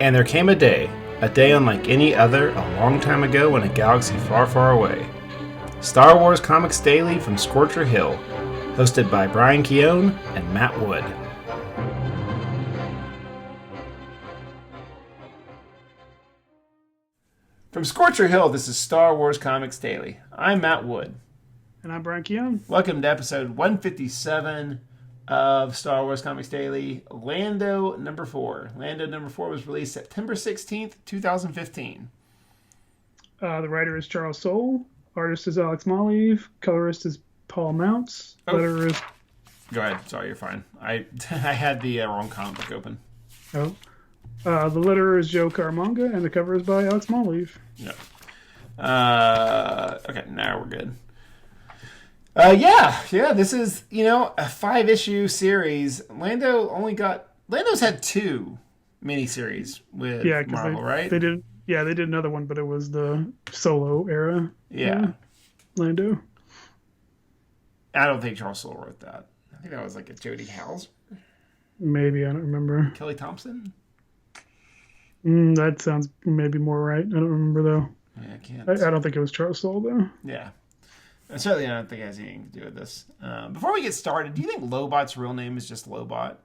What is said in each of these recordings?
And there came a day unlike any other, a long time ago in a galaxy far, far away. Star Wars Comics Daily from Scorcher Hill, hosted by Brian Keown and Matt Wood. From Scorcher Hill, this is Star Wars Comics Daily. I'm Matt Wood. And I'm Brian Keown. Welcome to episode 157 of Star Wars Comics Daily, Lando number 4. Lando number 4 was released September 16th, 2015. The writer is Charles Soule. Artist is Alex Maleev. Colorist is Paul Mounts. Letterer is... Go ahead. Sorry, you're fine. I had the wrong comic book open. The letterer is Joe Caramanga, and the cover is by Alex Maleev. Yep. Okay, now we're good. This is, a 5-issue series. Lando's had 2 miniseries with Marvel, right? They did another one, but it was the solo era. Yeah. Lando. I don't think Charles Soule wrote that. I think that was like a Jody Howes. Maybe, I don't remember. Kelly Thompson? That sounds maybe more right. I don't remember, though. Yeah, I can't. I don't think it was Charles Soule, though. Yeah. And certainly I don't think it has anything to do with this. Before we get started, do you think Lobot's real name is just Lobot?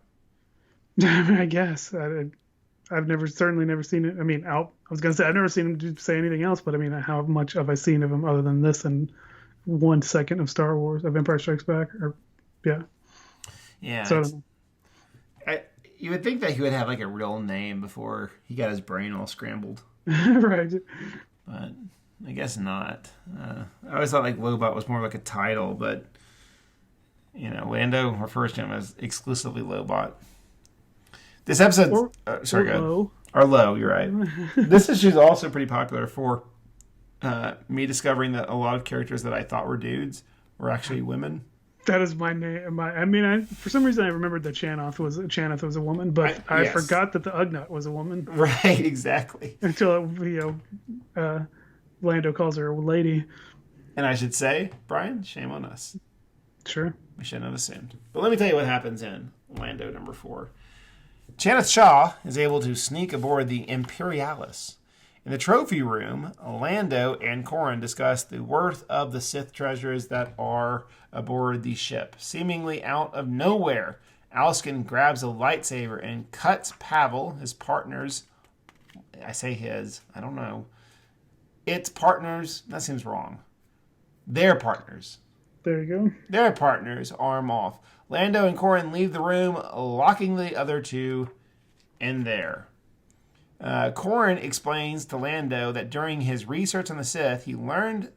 I guess. I've certainly never seen it. I mean, I was going to say, I've never seen him say anything else, but I mean, how much have I seen of him other than this and 1 second of Star Wars, of Empire Strikes Back? Yeah. So, you would think that he would have like a real name before he got his brain all scrambled. right. But I guess not. I always thought like Lobot was more like a title, but Lando refers to him as exclusively Lobot. This episode, Or Low, you're right. This issue is also pretty popular for me discovering that a lot of characters that I thought were dudes were actually women. That is my name. For some reason I remembered that Chanath was a woman, but I forgot that the Ugnaught was a woman. Right, exactly. Until Lando calls her a lady. And I should say, Brian, shame on us. Sure. We shouldn't have assumed. But let me tell you what happens in Lando number 4. Chanath Shaw is able to sneak aboard the Imperialis. In the trophy room, Lando and Corran discuss the worth of the Sith treasures that are aboard the ship. Seemingly out of nowhere, Alskin grabs a lightsaber and cuts Pavel, his partner's... I say his, I don't know. It's partners, that seems wrong. Their partners. There you go. Their partners arm off. Lando and Corran leave the room, locking the other two in there. Corran explains to Lando that during his research on the Sith, he learned...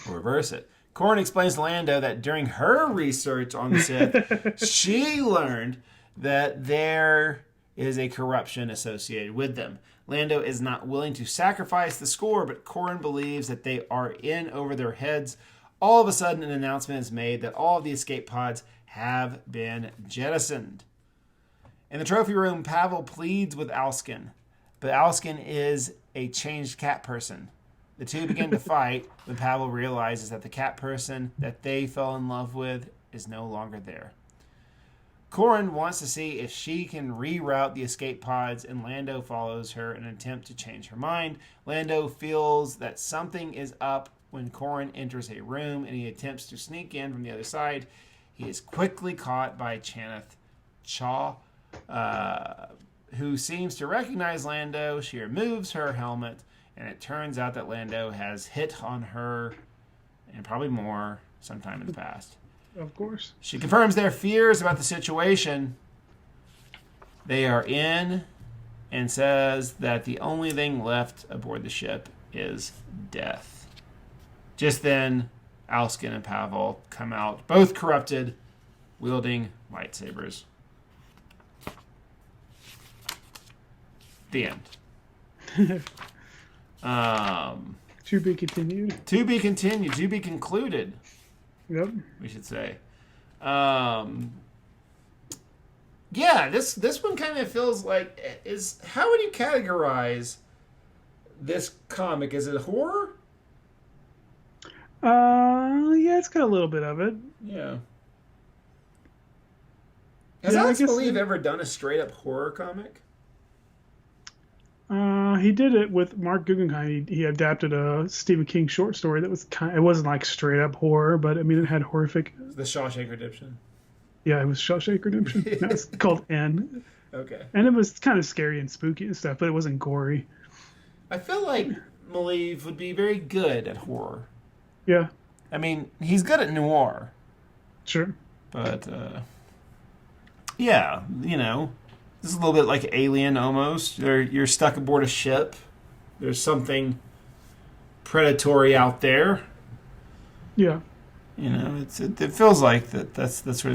Reverse it. Corran explains to Lando that during her research on the Sith, she learned that there is a corruption associated with them. Lando is not willing to sacrifice the score, but Corran believes that they are in over their heads. All of a sudden, an announcement is made that all of the escape pods have been jettisoned. In the trophy room, Pavel pleads with Alskin, but Alskin is a changed cat person. The two begin to fight when Pavel realizes that the cat person that they fell in love with is no longer there. Corran wants to see if she can reroute the escape pods, and Lando follows her in an attempt to change her mind. Lando feels that something is up when Corran enters a room and he attempts to sneak in from the other side. He is quickly caught by Chanath Shaw, who seems to recognize Lando. She removes her helmet, and it turns out that Lando has hit on her, and probably more, sometime in the past. Of course. She confirms their fears about the situation they are in and says that the only thing left aboard the ship is death. Just then, Alskin and Pavel come out, both corrupted, wielding lightsabers. The end. To be continued. To be continued. To be concluded. Yep. We should say. This one kind of feels like how would you categorize this comic? Is it horror? Yeah, it's got a little bit of it. Yeah. Has Alex Maleev ever done a straight up horror comic? He did it with Mark Guggenheim. He adapted a Stephen King short story that was it wasn't like straight up horror, but I mean it had horrific. The Shawshank Redemption. Yeah, it was Shawshank Redemption. No, it's called N, Okay. and it was kind of scary and spooky and stuff, but it wasn't gory. I feel like Maleev would be very good at horror. Yeah, I mean, he's good at noir, sure. but yeah, this is a little bit like Alien almost. You're stuck aboard a ship. There's something predatory out there. Yeah. It feels like that's where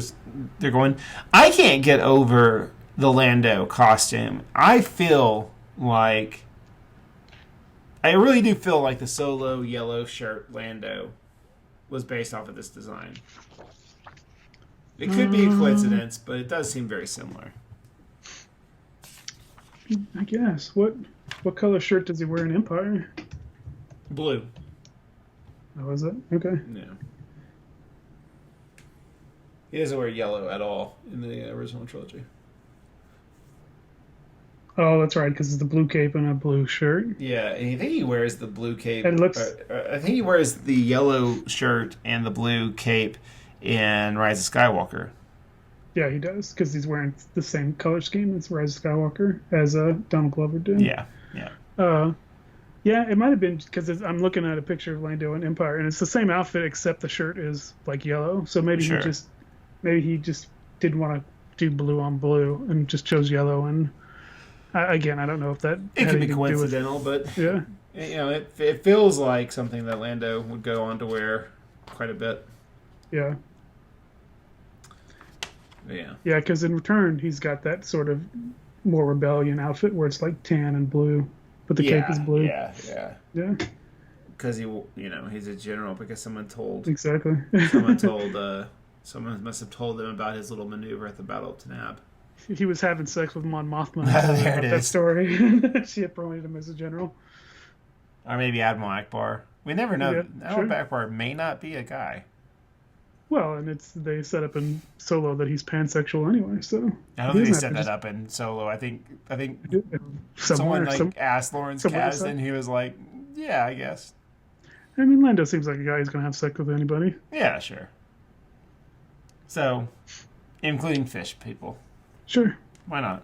they're going. I can't get over the Lando costume. I really do feel like the Solo yellow shirt Lando was based off of this design. It could be a coincidence, but it does seem very similar. I guess. What color shirt does he wear in Empire? Blue. Oh, is it? Okay. Yeah. He doesn't wear yellow at all in the original trilogy. Oh, that's right, because it's the blue cape and a blue shirt. Yeah, and I think he wears the blue cape. And it looks. I think he wears the yellow shirt and the blue cape in Rise of Skywalker. Yeah, he does, because he's wearing the same color scheme as Rise of Skywalker as Donald Glover did. Yeah, yeah. Yeah, it might have been because I'm looking at a picture of Lando in Empire, and it's the same outfit except the shirt is like yellow. So maybe Sure. he just didn't want to do blue on blue and just chose yellow. And again, I don't know if that It had could be anything to do with- coincidental, but Yeah, it feels like something that Lando would go on to wear quite a bit. yeah, But yeah. yeah. Because in Return, he's got that sort of more rebellion outfit where it's like tan and blue, but the cape is blue. Yeah, yeah. Yeah, Because he's a general. Because someone exactly. someone must have told them about his little maneuver at the Battle of Tanab. He was having sex with Mon Mothma. There it That is. story. She had promoted him as a general. Or maybe Admiral Akbar. We never know. Yeah, Admiral sure. Akbar may not be a guy. Well, and they set up in Solo that he's pansexual anyway, so I don't he think they doesn't set have that up in Solo. I think to someone somewhere. asked Lawrence somewhere Kasdan, and he was like, "Yeah, I guess. I mean, Lando seems like a guy who's going to have sex with anybody. Yeah, sure." So, including fish people. Sure. Why not?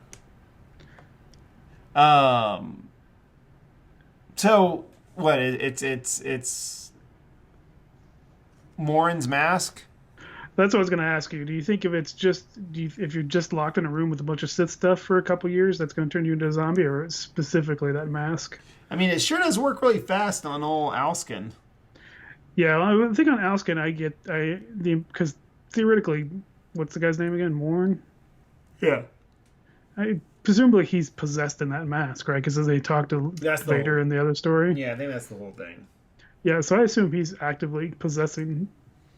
So what? It's Morin's mask. That's what I was going to ask you. Do you think if you're just locked in a room with a bunch of Sith stuff for a couple years, that's going to turn you into a zombie, or specifically that mask? I mean, it sure does work really fast on old Alskin. Yeah, I think on Alskin, because theoretically, what's the guy's name again? Morn. Yeah. Presumably he's possessed in that mask, right? Because they talk to Vader in the other story. Yeah, I think that's the whole thing. Yeah, so I assume he's actively possessing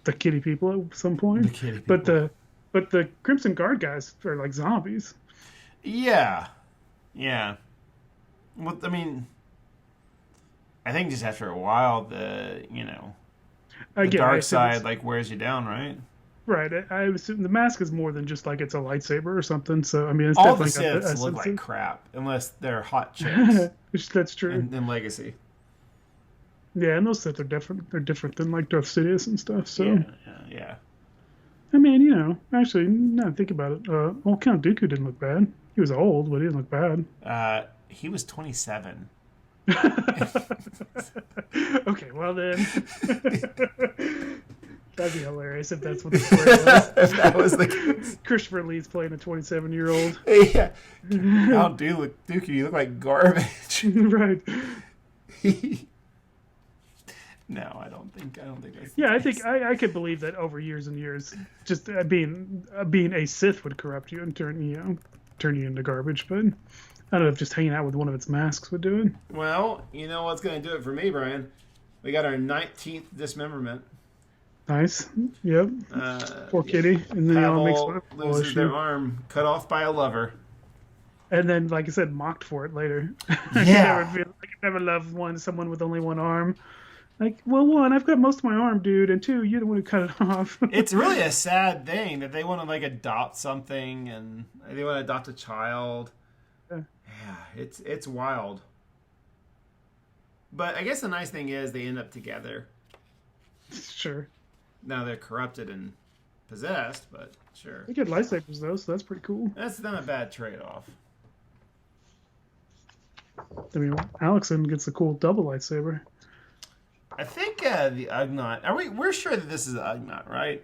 the kitty people at some point. The kitty people. But the Crimson Guard guys are like zombies. Yeah. Yeah. Well, I mean, I think just after a while, the dark side wears you down, right? Right. I assume the mask is more than just like it's a lightsaber or something. So I mean, it's All the definitely Siths look like crap unless they're hot chicks. That's true. in Legacy. Yeah, and those Sith are different. They're different than like Darth Sidious and stuff. So Yeah. I mean, actually, now think about it. Count Dooku didn't look bad. He was old, but he didn't look bad. He was 27. Okay, well then. That'd be hilarious if that's what the story was. If that was the case. Christopher Lee's playing a 27-year-old. Yeah. How Dookie, you look like garbage. Right. No, I don't think that's Yeah, I think I could believe that over years and years, just being a Sith would corrupt you and turn you into garbage. But I don't know if just hanging out with one of its masks would do it. Well, you know what's going to do it for me, Brian? We got our 19th dismemberment. Nice. Yep. Poor kitty. And then Pavel makes fun of loses their arm cut off by a lover. And then, like I said, mocked for it later. Yeah. I could never love someone with only one arm. Like, well, one, I've got most of my arm, dude, and two, you're the one who cut it off. It's really a sad thing that they want to adopt something and they want to adopt a child. Yeah. Yeah, it's wild. But I guess the nice thing is they end up together. Sure. Now they're corrupted and possessed, but sure. They get lightsabers though, so that's pretty cool. That's not a bad trade-off. I mean, Alexson gets a cool double lightsaber. I think the Ugnaught. We're sure that this is the Ugnaught, right?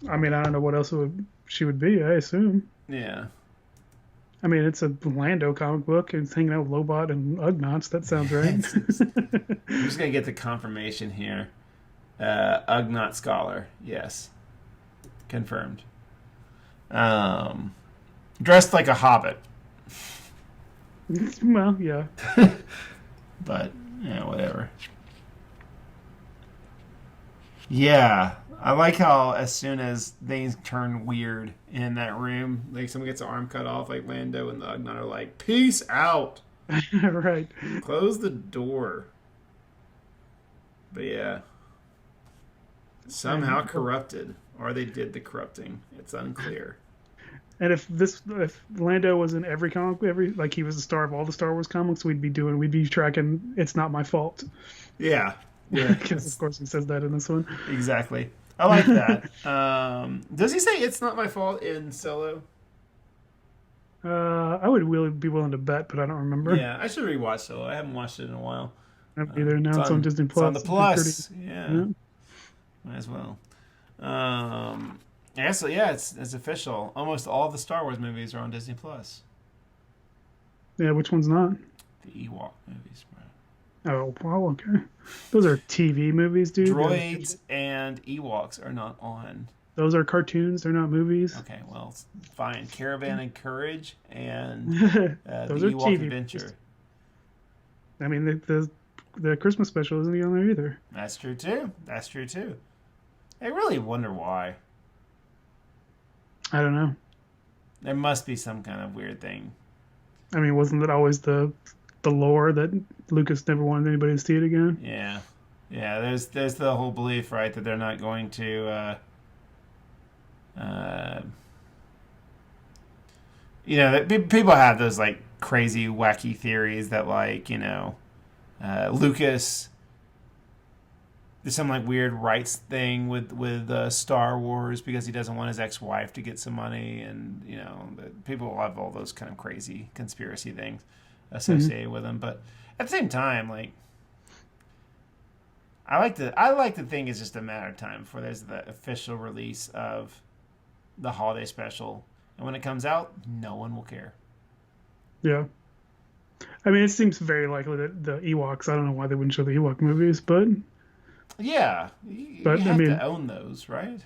I mean, I don't know what else she would be. I assume. Yeah. I mean, it's a Lando comic book. It's hanging out with Lobot and Ugnaughts. That sounds right. I'm just gonna get the confirmation here. Ugnaught scholar, yes, confirmed. Dressed like a hobbit. Well, yeah. But yeah, whatever. Yeah, I like how as soon as things turn weird in that room, like someone gets an arm cut off, like Lando and the Ugnaught are like, "Peace out." Right. Close the door. But yeah. Somehow corrupted. Or they did the corrupting. It's unclear. And if Lando was in every comic, like he was the star of all the Star Wars comics, we'd be tracking "It's Not My Fault." Yeah. Yeah. Because of course he says that in this one. Exactly. I like that. Does he say "It's not my fault" in Solo? I would really be willing to bet, but I don't remember. Yeah, I should rewatch Solo. I haven't watched it in a while. Either now it's on Disney Plus. It's on the Plus. Yeah. Might as well. Yeah, so yeah, it's official. Almost all the Star Wars movies are on Disney Plus. Yeah, which one's not? The Ewok movies, bro. Oh, wow, okay. Those are TV movies, dude. Droids and Ewoks are not on. Those are cartoons. They're not movies. Okay, well, fine. Caravan and Courage and Those the are Ewok TV Adventure. movies. I mean, the Christmas special isn't on there either. That's true too. I really wonder why. I don't know. There must be some kind of weird thing. I mean, wasn't that always the lore that Lucas never wanted anybody to see it again? Yeah. There's the whole belief, right, that they're not going to. People have those like crazy, wacky theories that Lucas. There's some like weird rights thing with Star Wars because he doesn't want his ex-wife to get some money, and people have all those kind of crazy conspiracy things associated with them. But at the same time, like I like to think it's just a matter of time before there's the official release of the holiday special, and when it comes out, no one will care. Yeah. I mean, it seems very likely that the Ewoks. I don't know why they wouldn't show the Ewok movies, but. Yeah, you have to own those, right?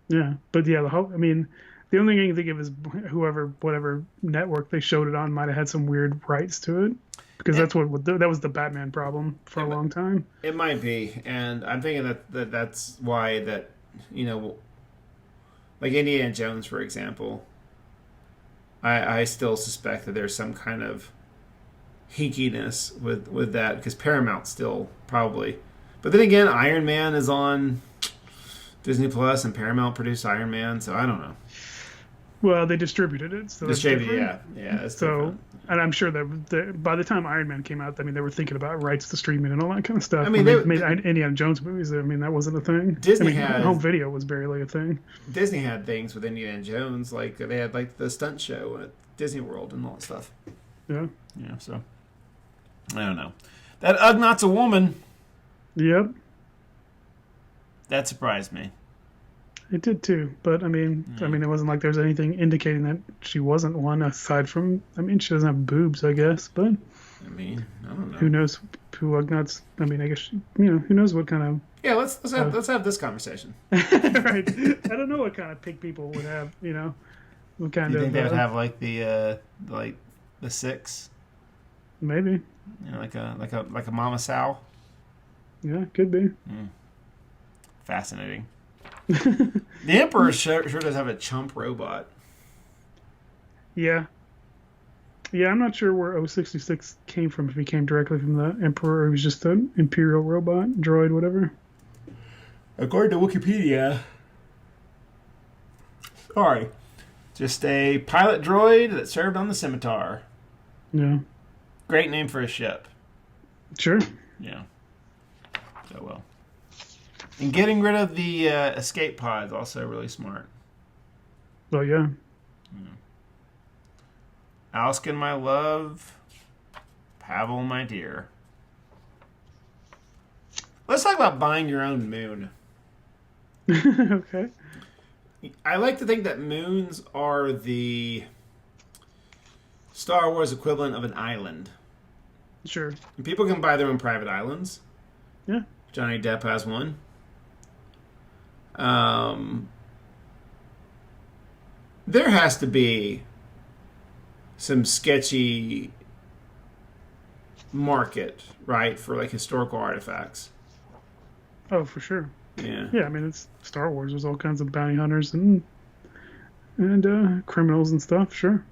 Yeah, but yeah, the only thing I can think of is whatever network they showed it on might have had some weird rights to it, because that was the Batman problem for a long time. It might be, and I'm thinking that's why like Indiana Jones, for example. I still suspect that there's some kind of hinkiness with that because Paramount still probably. But then again, Iron Man is on Disney Plus, and Paramount produced Iron Man, so I don't know. Well, they distributed it, so yeah. That's so, different. And I'm sure that by the time Iron Man came out, I mean, they were thinking about rights to streaming and all that kind of stuff. I mean, they made Indiana Jones movies. I mean, that wasn't a thing. Home video was barely a thing. Disney had things with Indiana Jones, like they had like the stunt show at Disney World and all that stuff. Yeah. Yeah. So I don't know. That Ugnaughts a woman. Yep. That surprised me. It did too, but I mean, it wasn't like there was anything indicating that she wasn't one. Aside from, she doesn't have boobs, I guess. But I don't know. Who knows who Ugnaughts? I mean, I guess who knows what kind of. Yeah, let's have this conversation. Right. I don't know what kind of pig people would have. What kind Do you of. think they would have like the six? Maybe. Like a Mama Sow. Yeah, could be. Fascinating. The Emperor sure does have a chump robot. Yeah. Yeah, I'm not sure where 066 came from, if he came directly from the Emperor or he was just an Imperial robot, droid, whatever. According to Wikipedia, sorry, just a pilot droid that served on the Scimitar. Yeah. Great name for a ship. Sure. Yeah. So well. And getting rid of the escape pods also really smart. Well, yeah. Alskin, my love. Pavel, my dear. Let's talk about buying your own moon. Okay. I like to think that moons are the Star Wars equivalent of an island. Sure. And people can buy their own private islands. Yeah. Johnny Depp has one. There has to be some sketchy market, right, for like historical artifacts. Oh, for sure. Yeah. Yeah, I mean, it's Star Wars. There's all kinds of bounty hunters and criminals and stuff. Sure.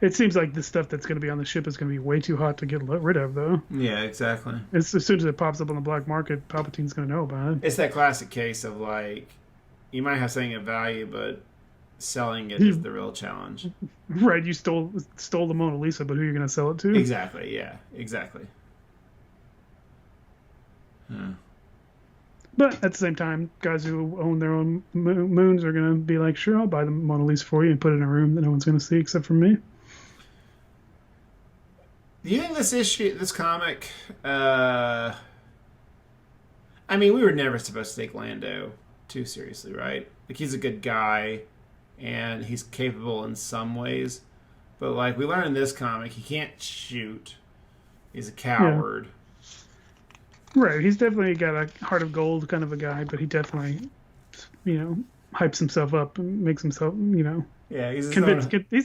It seems like the stuff that's going to be on the ship is going to be way too hot to get rid of, though. Yeah, exactly. As soon as it pops up on the black market, Palpatine's going to know about it. It's that classic case of like, you might have something of value, but selling it is the real challenge. Right, you stole the Mona Lisa, but who are you going to sell it to? Exactly, yeah, exactly. But at the same time, guys who own their own moons are going to be like, sure, I'll buy the Mona Lisa for you and put it in a room that no one's going to see except for me. Do you think this comic, I mean, we were never supposed to take Lando too seriously, right? Like, he's a good guy, and he's capable in some ways. But, like, we learned in this comic, he can't shoot. He's a coward. Yeah. Right, he's definitely got a heart of gold kind of a guy, but he definitely, hypes himself up and makes himself, Yeah, he's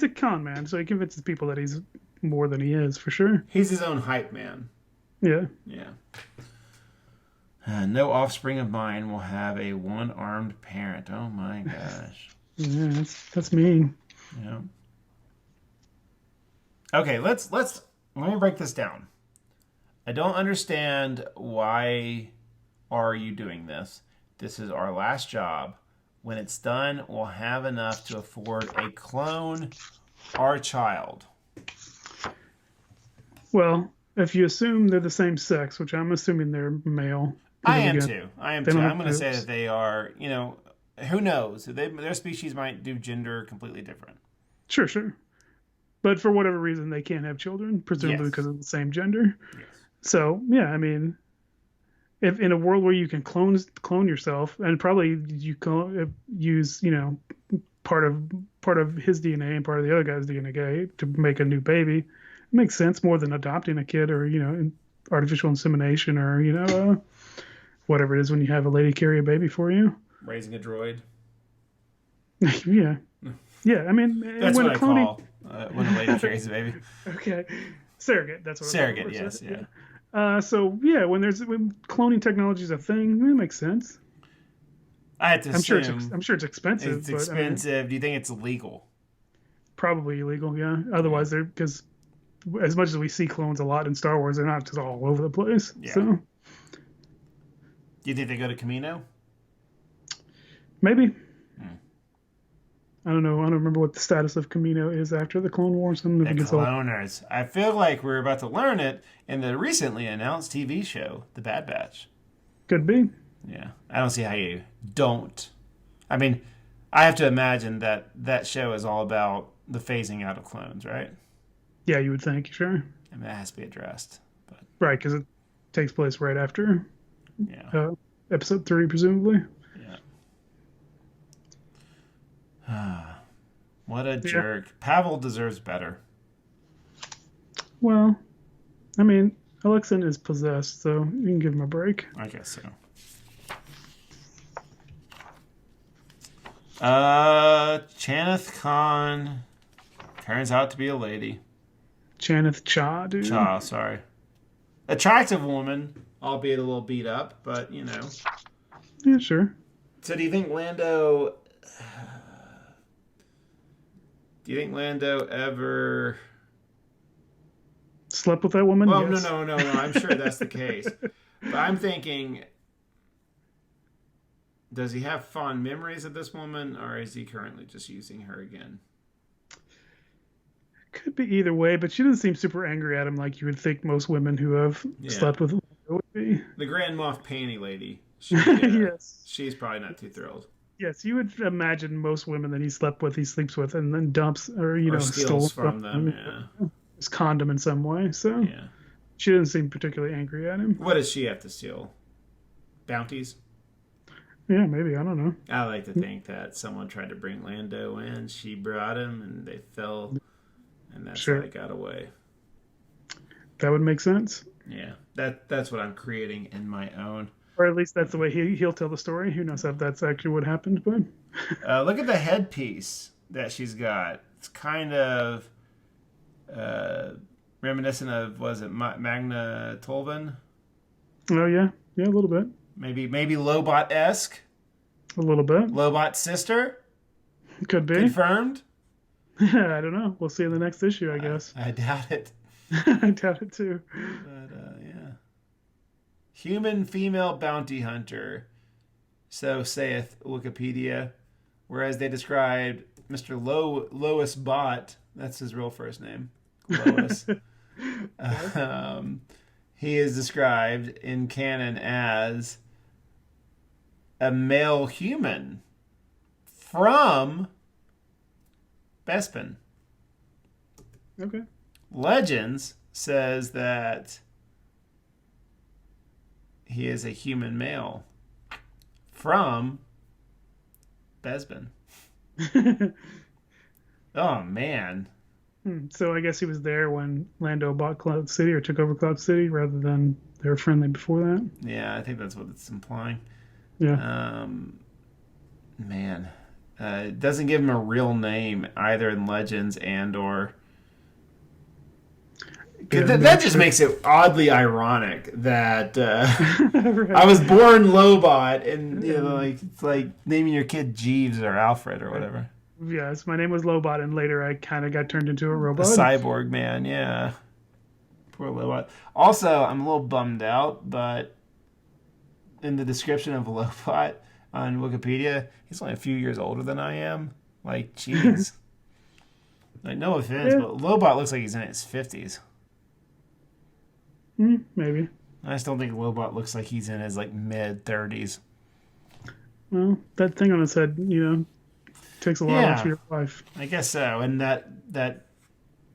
a con man, so he convinces people that he's more than he is, for sure. He's his own hype man. Yeah. Yeah. No offspring of mine will have a one-armed parent. Oh my gosh. Yeah, that's mean. Yeah. Okay, let me break this down. I don't understand why are you doing this. This is our last job. When it's done, we'll have enough to afford a clone or child. Well, if you assume they're the same sex, which I'm assuming they're male. I am too. I'm going to say that they are, who knows? Their species might do gender completely different. Sure. But for whatever reason, they can't have children, presumably because of the same gender. Yes. So, yeah, I mean, if in a world where you can clone yourself, and probably you can use, part of his DNA and part of the other guy's DNA to make a new baby, it makes sense more than adopting a kid or, artificial insemination or, whatever it is when you have a lady carry a baby for you. Raising a droid. Yeah. Yeah, I mean... That's what I call when a lady carries a baby. Okay. Surrogate, that's what Surrogate, yes, yeah. When cloning technology is a thing, it makes sense. I have to assume... I'm sure it's expensive. It's expensive. Do you think it's illegal? Probably illegal, yeah. Otherwise, because as much as we see clones a lot in Star Wars, they're not just all over the place. Yeah. So... Do you think they go to Camino? Maybe. I don't know. I don't remember what the status of Camino is after the Clone Wars. The Cloners. I feel like we're about to learn it in the recently announced TV show, The Bad Batch. Could be. Yeah. I don't see how you don't. I mean, I have to imagine that show is all about the phasing out of clones, right? Yeah, you would think, sure. And that has to be addressed. But... Right, because it takes place right after episode 3, presumably. What a jerk. Pavel deserves better. Well, I mean, Alexin is possessed, so you can give him a break. I guess so. Chaneth Khan turns out to be a lady. Chaneth Cha, dude. Cha, sorry. Attractive woman, albeit a little beat up, but, Yeah, sure. So do you think Lando... Do you think Lando ever slept with that woman? Well, yes. No. I'm sure that's the case. But I'm thinking, does he have fond memories of this woman, or is he currently just using her again? Could be either way, but she doesn't seem super angry at him like you would think most women who have Yeah. slept with Lando would be. The Grand Moff Panty Lady. Yes. She's probably not too thrilled. Yes, you would imagine most women that he slept with, he sleeps with, and then dumps or Or stole steals from them, yeah. his condom in some way. So Yeah. she doesn't seem particularly angry at him. What does she have to steal? Bounties? Yeah, maybe, I don't know. I like to think that someone tried to bring Lando in, she brought him, and they fell, and that's how Sure, they got away. that would make sense, Yeah, that's what I'm creating in my own. or at least that's the way he'll tell the story. Who knows if that's actually what happened? But Look at the headpiece that she's got. It's kind of uh, reminiscent of, was it Magna Tolvan? oh yeah, yeah, a little bit, Maybe Lobot-esque. a little bit Lobot's sister? could be. Confirmed? I don't know. We'll see in the next issue, I guess. I doubt it. I doubt it too. But, yeah. Human female bounty hunter. So saith Wikipedia. Whereas they described Mr. Lois Bott, that's his real first name, Lois. He is described in canon as a male human from Bespin. Okay. Legends says that he is a human male from Bespin. Oh, man. So I guess he was there when Lando bought Cloud City or took over Cloud City rather than they were friendly before that. Yeah, I think that's what it's implying. Yeah. Man. It doesn't give him a real name either in Legends and or... That just makes it oddly ironic that Right. I was born Lobot, and it's like naming your kid Jeeves or Alfred or whatever. Yes, my name was Lobot, and later I kind of got turned into a A robot. cyborg man, yeah. Poor Lobot. Also, I'm a little bummed out, but in the description of Lobot on Wikipedia, he's only a few years older than I am. Like, jeez. Like, no offense, Yeah. but Lobot looks like he's in his 50s. Maybe. I just don't think Lobot looks like he's in his like mid 30s. Well, that thing on his head, takes a lot Yeah. off your life. I guess so. And that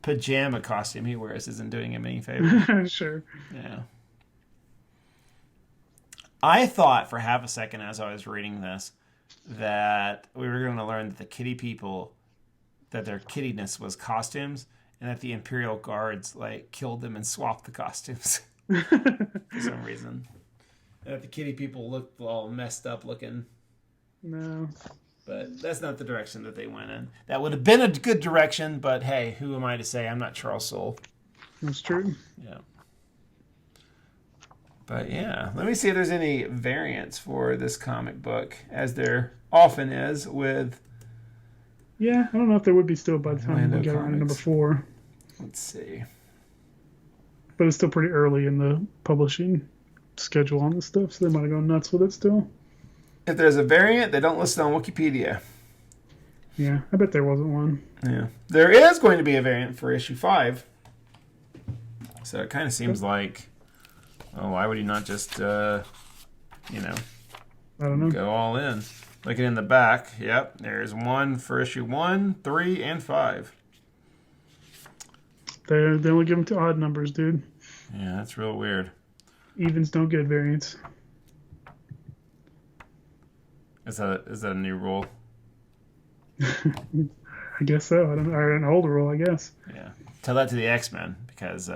pajama costume he wears isn't doing him any favors. Sure. Yeah. I thought for half a second as I was reading this that we were going to learn that the kitty people, that their kittiness was costumes, and that the Imperial Guards like killed them and swapped the costumes for some reason. And that the kitty people looked all messed up looking. No. But that's not the direction that they went in. That would have been a good direction, but hey, who am I to say? I'm not Charles Soule. That's true. Yeah. But yeah, let me see if there's any variants for this comic book, as there often is with... Yeah, I don't know if there would be still by the time Lando we get around to number comics. 4. Let's see. But it's still pretty early in the publishing schedule on this stuff, so they might have gone nuts with it still. If there's a variant, they don't list it on Wikipedia. Yeah, I bet there wasn't one. Yeah. There is going to be a variant for issue 5. So it kind of seems like, oh, why would he not just, I don't know. go all in? Looking in the back, yep, there's one for issue 1, 3, and 5. They only give them to odd numbers, dude. Yeah, that's real weird. Evens don't get variants. Is that a new rule? I guess so. I don't know. Or an older rule, I guess. Yeah. Tell that to the X-Men, because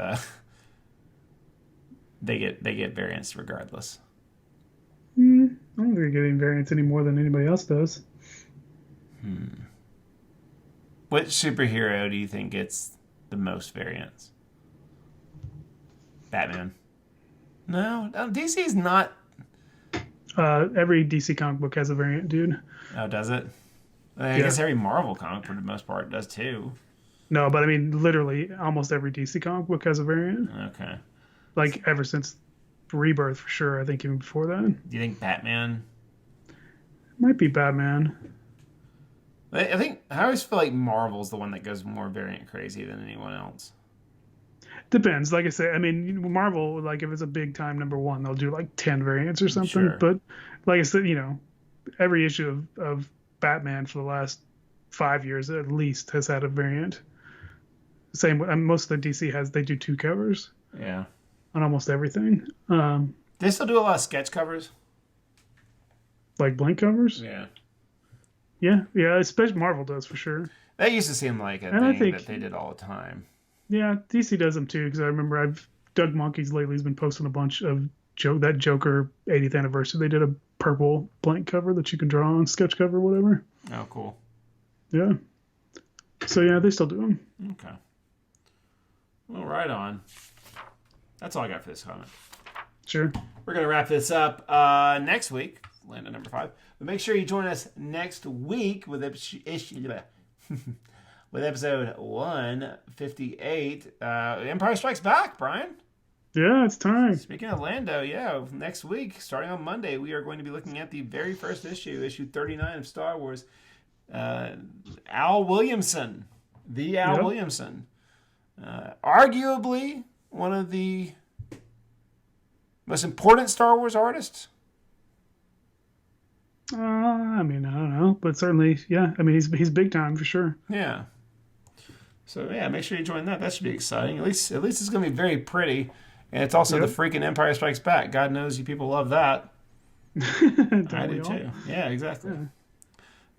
they get variants regardless. I don't think they're getting variants any more than anybody else does. What superhero do you think gets the most variants? Batman. No, DC's not. Every DC comic book has a variant, dude. Oh, does it? I guess every Marvel comic, for the most part, does too. No, but I mean, literally, almost every DC comic book has a variant. Okay. Like, ever since Rebirth, for sure. I think even before that. Do you think Batman? Might be Batman. I always feel like Marvel's the one that goes more variant crazy than anyone else. Depends. Like I say, I mean, Marvel, like if it's a big time number one, they'll do like 10 variants or something. Sure. But like I said, every issue of Batman for the last 5 years at least has had a variant. Same, most of the DC they do two covers Yeah. on almost everything. They still do a lot of sketch covers. Like blank covers. Yeah. Yeah, especially Marvel does for sure. That used to seem like a And I thing think, that they did all the time. yeah, DC does them too because I remember Doug Monkeys lately has been posting a bunch of that Joker 80th anniversary. They did a purple blank cover that you can draw on, sketch cover, whatever. Oh, cool. Yeah. So yeah, they still do them. Okay. Well, right on. That's all I got for this comment. Sure. We're going to wrap this up next week, Lando number 5. But make sure you join us next week with with episode 158. Empire Strikes Back, Brian. Yeah, it's time. Speaking of Lando, yeah, next week, starting on Monday, we are going to be looking at the very first issue 39 of Star Wars. Al Williamson. The Al Williamson. Arguably one of the most important Star Wars artists. I mean, I don't know, but certainly, yeah. I mean, he's big time for sure. Yeah. So yeah, make sure you join that. That should be exciting. At least it's going to be very pretty, and it's also the freaking Empire Strikes Back. God knows you people love that. I do too. Yeah, exactly. Yeah.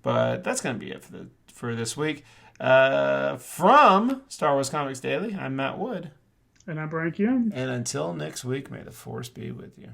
But that's going to be it for this week. From Star Wars Comics Daily, I'm Matt Wood. And I'm Brian Keown. And until next week, may the Force be with you.